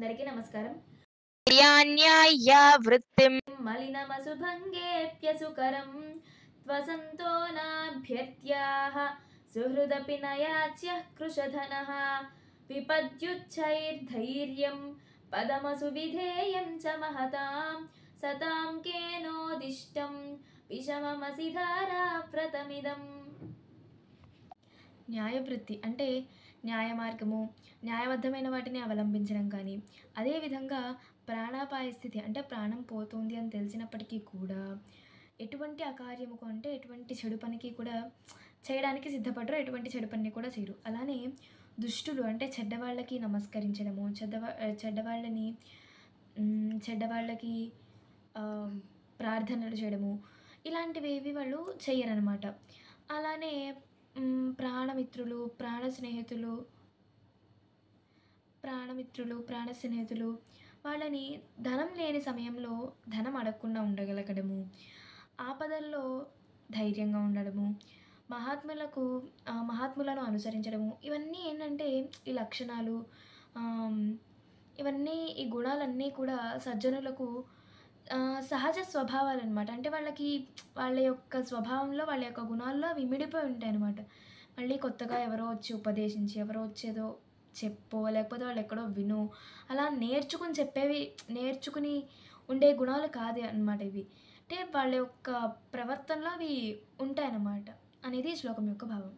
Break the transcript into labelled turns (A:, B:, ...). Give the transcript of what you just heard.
A: అందరికీ నమస్కారం.
B: న్యాయ వృత్తిం
A: మలినమసుభంగేऽప్యసుకరం త్వసంతో నాభ్యర్త్యాః సుహృదపి నయాచ్యః కృశధనః విపద్యుచ్చైర్ధైర్యం పదమసు విధేయం చ మహతాం సతాం కేనోదిష్టం విషమమసి ధారా వ్రతమిదం. న్యాయవృత్తి అంటే న్యాయ మార్గము, న్యాయబద్ధమైన వాటిని అవలంబించడం కానీ, అదేవిధంగా ప్రాణాపాయ స్థితి అంటే ప్రాణం పోతుంది అని తెలిసినప్పటికీ కూడా ఎటువంటి అకార్యముకు అంటే ఎటువంటి చెడు పనికి కూడా చేయడానికి సిద్ధపడరు, ఎటువంటి చెడు పనిని కూడా చేయరు. అలానే దుష్టులు అంటే చెడ్డవాళ్ళకి నమస్కరించడము, చెడ్డవాళ్ళకి ప్రార్థనలు చేయడము, ఇలాంటివేవి వాళ్ళు చెయ్యరనమాట. అలానే ప్రాణమిత్రులు, ప్రాణ స్నేహితులు వాళ్ళని ధనం లేని సమయంలో ధనం అడగకుండా ఉండగలగడము, ఆపదల్లో ధైర్యంగా ఉండడము, మహాత్ములను అనుసరించడము, ఇవన్నీ ఏంటంటే ఈ లక్షణాలు, ఇవన్నీ ఈ గుణాలన్నీ కూడా సజ్జనులకు సహజ స్వభావాలన్నమాట. అంటే వాళ్ళ యొక్క స్వభావంలో, వాళ్ళ యొక్క గుణాల్లో అవి ఇమిడిపోయి ఉంటాయన్నమాట. మళ్ళీ కొత్తగా ఎవరో వచ్చి ఉపదేశించి, ఎవరో వచ్చేదో చెప్పో, లేకపోతే వాళ్ళు ఎక్కడో వినో, అలా నేర్చుకుని ఉండే గుణాలు కాదు అన్నమాట ఇవి. అంటే వాళ్ళ యొక్క ప్రవర్తనలో అవి ఉంటాయన్నమాట అనేది ఈ శ్లోకం యొక్క భావం.